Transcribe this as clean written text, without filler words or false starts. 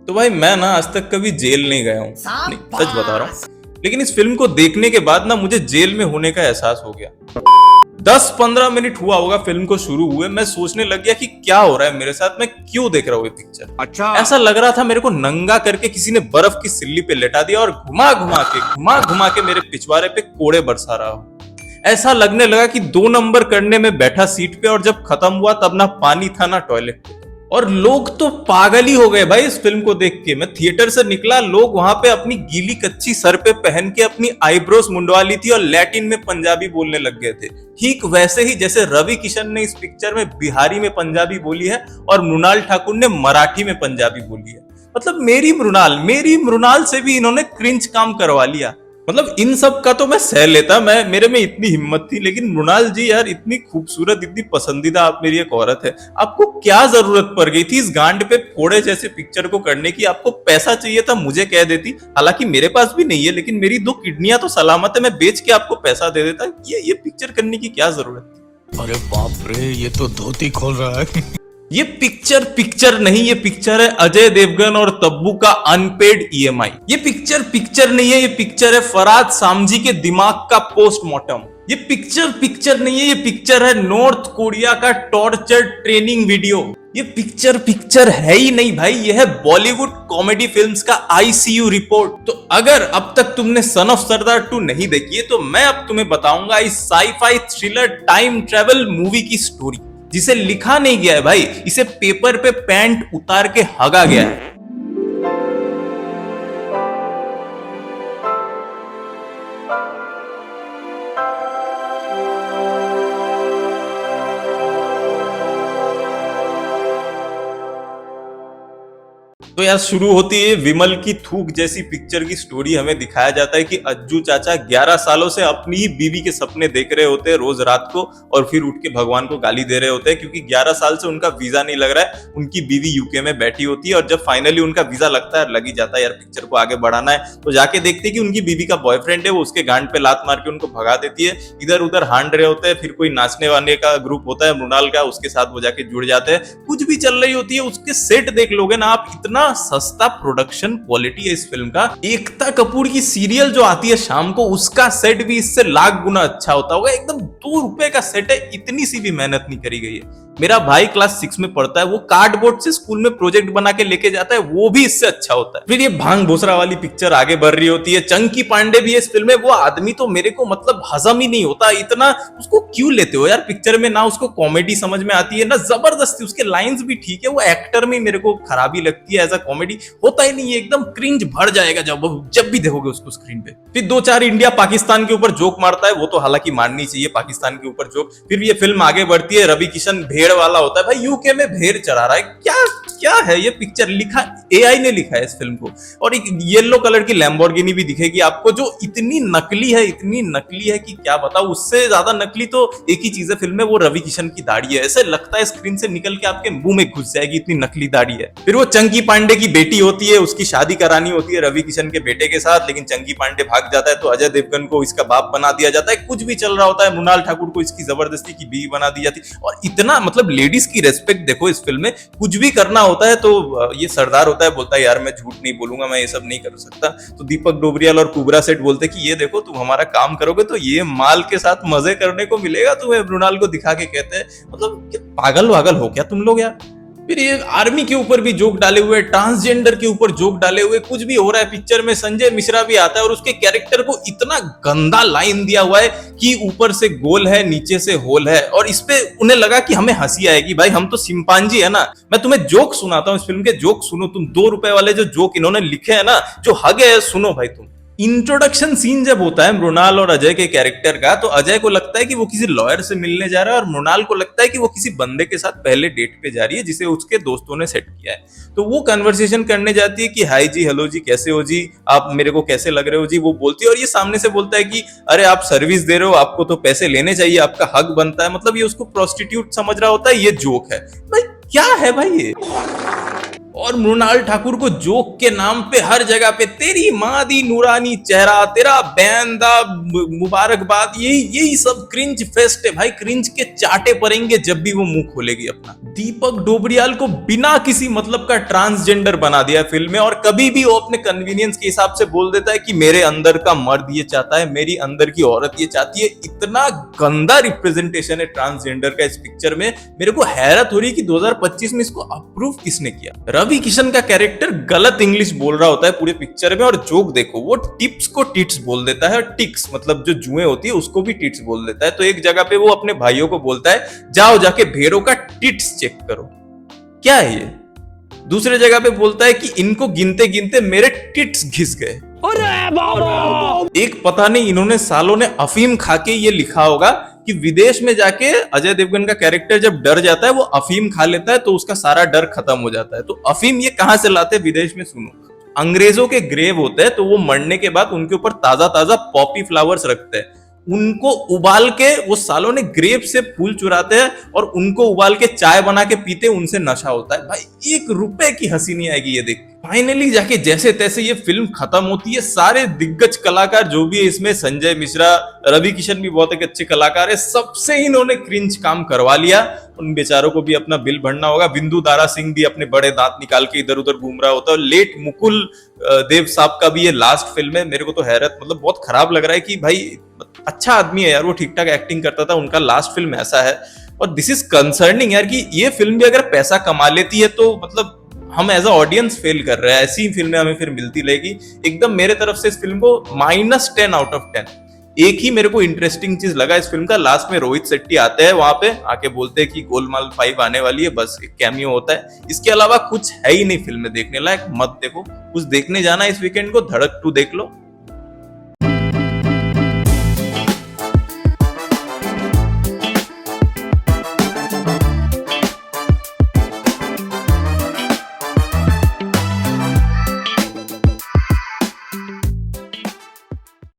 तो भाई मैं ना आज तक कभी जेल नहीं गया हूँ, नहीं सच बता रहा हूँ। लेकिन इस फिल्म को देखने के बाद ना मुझे जेल में होने का एहसास हो गया। 10-15 मिनट हुआ होगा फिल्म को शुरू हुए, मैं सोचने लग गया कि क्या हो रहा है मेरे साथ, मैं क्यों देख रहा हूँ ये पिक्चर। अच्छा, ऐसा लग रहा था मेरे को नंगा करके किसी ने बर्फ की सिल्ली पे लेटा दिया और घुमा घुमा के मेरे पिछवाड़े पे कोड़े बरसा रहा हो। ऐसा लगने लगा कि 2 नंबर करने में बैठा सीट पे, और जब खत्म हुआ तब ना पानी था ना टॉयलेट पे। और लोग तो पागल ही हो गए भाई इस फिल्म को देख के। मैं थिएटर से निकला, लोग वहां पे अपनी गीली कच्ची सर पे पहन के अपनी आईब्रोस मुंडवा ली थी और लैटिन में पंजाबी बोलने लग गए थे। ठीक वैसे ही जैसे रवि किशन ने इस पिक्चर में बिहारी में पंजाबी बोली है और मृणाल ठाकुर ने मराठी में पंजाबी बोली है। मतलब मेरी मृणाल से भी इन्होंने क्रिंज काम करवा लिया। मतलब इन सब का तो मैं सह लेता, मैं मेरे में इतनी हिम्मत थी, लेकिन मृणाल जी यार इतनी खूबसूरत, इतनी पसंदीदा आप मेरी एक औरत है, आपको क्या जरूरत पड़ गई थी इस गांड पे फोड़े जैसे पिक्चर को करने की। आपको पैसा चाहिए था मुझे कह देती, हालांकि मेरे पास भी नहीं है, लेकिन मेरी 2 किडनियां तो सलामत है, मैं बेच के आपको पैसा दे देता। ये पिक्चर करने की क्या जरूरत थी। अरे बाप रे, ये तो धोती खोल रहा है। ये पिक्चर नहीं, ये पिक्चर है अजय देवगन और तब्बू का अनपेड ईएमआई। ये पिक्चर नहीं है, ये पिक्चर है फराद सामजी के दिमाग का पोस्टमार्टम। ये पिक्चर नहीं है, ये पिक्चर है नॉर्थ कोरिया का टॉर्चर ट्रेनिंग वीडियो। ये पिक्चर है ही नहीं भाई, ये है बॉलीवुड कॉमेडी फिल्म्स का आईसीयू रिपोर्ट। तो अगर अब तक तुमने सन ऑफ सरदार 2 नहीं देखी है तो मैं अब तुम्हें बताऊंगा इस sci-fi thriller time travel movie की स्टोरी, जिसे लिखा नहीं गया है भाई, इसे पेपर पे पैंट उतार के हगा गया है। तो यार शुरू होती है विमल की थूक जैसी पिक्चर की स्टोरी। हमें दिखाया जाता है कि अज्जू चाचा 11 सालों से अपनी ही बीवी के सपने देख रहे होते हैं रोज रात को, और फिर उठ के भगवान को गाली दे रहे होते हैं क्योंकि 11 साल से उनका वीजा नहीं लग रहा है। उनकी बीवी यूके में बैठी होती है और जब फाइनली उनका वीजा लगता है, लग ही जाता है यार पिक्चर को आगे बढ़ाना है, तो जाके देखते हैं कि उनकी बीवी का बॉयफ्रेंड है, वो उसके गांड पे लात मार के उनको भगा देती है। इधर उधर हांड रहे होते हैं, फिर कोई नाचने वाने का ग्रुप होता है मृणाल का, उसके साथ वो जाके जुड़ जाते हैं। कुछ भी चल रही होती है, उसके सेट देख लोगे ना आप, इतना सस्ता प्रोडक्शन क्वालिटी है इस फिल्म का। एकता कपूर की सीरियल जो आती है शाम को, उसका सेट भी इससे लाख गुना अच्छा होता होगा। एकदम 2 रुपए का सेट है, इतनी सी भी मेहनत नहीं करी गई है। मेरा भाई क्लास 6 में पढ़ता है, वो कार्डबोर्ड से स्कूल में प्रोजेक्ट बना के लेके जाता है, वो भी इससे अच्छा होता है। फिर ये भांग भोसरा वाली पिक्चर आगे बढ़ रही होती है। चंकी पांडे भी है इस फिल्म में। वो आदमी तो मेरे को मतलब हजम ही नहीं होता, इतना उसको क्यों लेते हो यार पिक्चर में। ना उसको कॉमेडी समझ में आती है ना जबरदस्ती, उसके लाइंस भी ठीक है, वो एक्टर में मेरे को खराबी लगती है। एज अ कॉमेडी होता ही नहीं है, एकदम क्रिंज भर जाएगा जब भी देखोगे उसको स्क्रीन पे। फिर 2-4 इंडिया पाकिस्तान के ऊपर जोक मारता है, वो तो हालांकि मारनी चाहिए पाकिस्तान के ऊपर जोक। फिर ये फिल्म आगे बढ़ती है, रवि किशन भेड़ वाला होता है, भाई यूके में भेड़ चरा रहा है। क्या है ये पिक्चर, लिखा एआई ने लिखा है इस फिल्म को। और एक येलो कलर की लैम्बोर्गिनी भी दिखेगी आपको, जो इतनी नकली है कि क्या बताऊं। उससे ज्यादा नकली तो एक ही चीज है फिल्म में, वो रवि किशन की दाढ़ी है। ऐसे लगता है स्क्रीन से निकल के आपके मुंह में घुस जाएगी, इतनी नकली दाढ़ी है। फिर वो चंकी पांडे की बेटी होती है, उसकी शादी करानी होती है रवि किशन के बेटे के साथ, लेकिन चंकी पांडे भाग जाता है तो अजय देवगन को इसका बाप बना दिया जाता है। कुछ भी चल रहा होता है, मृणाल ठाकुर को इसकी जबरदस्ती की बीवी बना दी जाती है। और इतना मतलब लेडीज की रेस्पेक्ट देखो इस फिल्म में। कुछ भी करना होता है तो ये सरदार होता है, बोलता है यार मैं झूठ नहीं बोलूंगा, मैं ये सब नहीं कर सकता। तो दीपक डोबरियाल और कुबरा सेठ बोलते कि ये देखो तुम हमारा काम करोगे तो ये माल के साथ मजे करने को मिलेगा तुम्हें, मृणाल को दिखा के कहते हैं। मतलब पागल वागल हो क्या तुम लोग यार। फिर ये आर्मी के ऊपर भी जोक डाले हुए, ट्रांसजेंडर के ऊपर जोक डाले हुए, कुछ भी हो रहा है पिक्चर में। संजय मिश्रा भी आता है और उसके कैरेक्टर को इतना गंदा लाइन दिया हुआ है कि ऊपर से गोल है नीचे से होल है, और इस पे उन्हें लगा कि हमें हंसी आएगी। भाई हम तो सिंपांजी है ना। मैं तुम्हें जोक सुनाता हूँ, इस फिल्म के जोक सुनो तुम। 2 रुपए वाले जो जोक इन्होंने लिखे है ना, जो हगे है, सुनो भाई तुम। इंट्रोडक्शन सीन जब होता है मृणाल और अजय के कैरेक्टर का, तो अजय को लगता है कि वो किसी लॉयर से मिलने जा रहा है और मृणाल को लगता है कि वो किसी बंदे के साथ पहले डेट पे जा रही है जिसे उसके दोस्तों ने सेट किया है। तो वो कन्वर्सेशन करने जाती है कि हाय जी, हेलो जी, कैसे हो जी, आप मेरे को कैसे लग रहे हो जी, वो बोलती है। और ये सामने से बोलता है कि अरे आप सर्विस दे रहे हो, आपको तो पैसे लेने चाहिए, आपका हक बनता है। मतलब ये उसको प्रोस्टिट्यूट समझ रहा होता है। ये जोक है भाई, क्या है भाई ये। और मृणाल ठाकुर को जोक के नाम पे हर जगह पे तेरी माँ दी नूरानी चेहरा, तेरा बैन दा मुबारकबाद, यही सब क्रिंज फेस्ट है भाई। क्रिंज के चाटे पड़ेंगे जब भी वो मुंह खोलेगी अपना। दीपक डोबरियाल को बिना किसी मतलब का ट्रांसजेंडर बना दिया फिल्म में, और कभी भी वो अपने कन्वीनियंस के हिसाब से बोल देता है कि मेरे अंदर का मर्द ये चाहता है, मेरी अंदर की औरत ये चाहती है। इतना गंदा रिप्रेजेंटेशन है ट्रांसजेंडर का इस पिक्चर में। मेरे को हैरत हो रही है कि 2025 में इसको अप्रूव किसने किया। रवि किशन का कैरेक्टर गलत इंग्लिश बोल रहा होता है पूरे पिक्चर में, और जोक देखो, वो टिप्स को टिट्स बोल देता है, और टिक्स मतलब जो जुएं होती है उसको भी टिट्स बोल देता है। तो एक जगह पे वो अपने भाइयों को बोलता है जाओ जाके भेड़ों का टिट्स चेक करो। क्या है ये? दूसरे जगह पे बोलता है कि इनको गिनते गिनते मेरे टिट्स घिस गए। एक पता नहीं इन्होंने सालों ने अफीम खा के ये लिखा होगा कि विदेश में जाके अजय देवगन का कैरेक्टर जब डर जाता है वो अफीम खा लेता है तो उसका सारा डर खत्म हो जाता है। तो अफीम ये कहां से लाते हैं विदेश में? सुनो, अंग्रेजों के ग्रेव होते हैं तो वो मरने के बाद उनके ऊपर ताजा ताजा पॉपी फ्लावर्स रखते हैं, उनको उबाल के वो सालों ने ग्रेप से फूल चुराते हैं और उनको उबाल के चाय बना के पीते, उनसे नशा होता है। भाई 1 रुपए की हंसी नहीं आएगी ये देख। फाइनली जाके जैसे तैसे ये फिल्म खत्म होती है। सारे दिग्गज कलाकार जो भी है इसमें, संजय मिश्रा, रवि किशन भी बहुत एक अच्छे कलाकार है, सबसे इन्होंने क्रिंज काम करवा लिया। उन बेचारों को भी अपना बिल भरना होगा। बिंदु दारा सिंह भी अपने बड़े दांत निकाल के इधर उधर घूम रहा होता है। लेट मुकुल देव साहब का भी ये लास्ट फिल्म है। मेरे को तो हैरत, मतलब बहुत खराब लग रहा है कि भाई अच्छा आदमी है यार, वो ठीक ठाक एक्टिंग करता था, उनका लास्ट फिल्म ऐसा है। और दिस इज कंसर्निंग यार कि ये फिल्म भी अगर पैसा कमा लेती है तो मतलब हम एज अ ऑडियंस फेल कर रहे हैं। ऐसी फिल्में हमें फिर मिलती रहेगी। एकदम मेरे तरफ से इस फिल्म को -10 आउट ऑफ 10। एक ही मेरे को इंटरेस्टिंग चीज लगा इस फिल्म का, लास्ट में रोहित शेट्टी आते हैं वहां पे, आके बोलते हैं कि गोलमाल 5 आने वाली है, बस एक कैमियो होता है। इसके अलावा कुछ है ही नहीं फिल्म में देखने लायक। मत देखो, कुछ देखने जाना इस वीकेंड को धड़क 2 देख लो।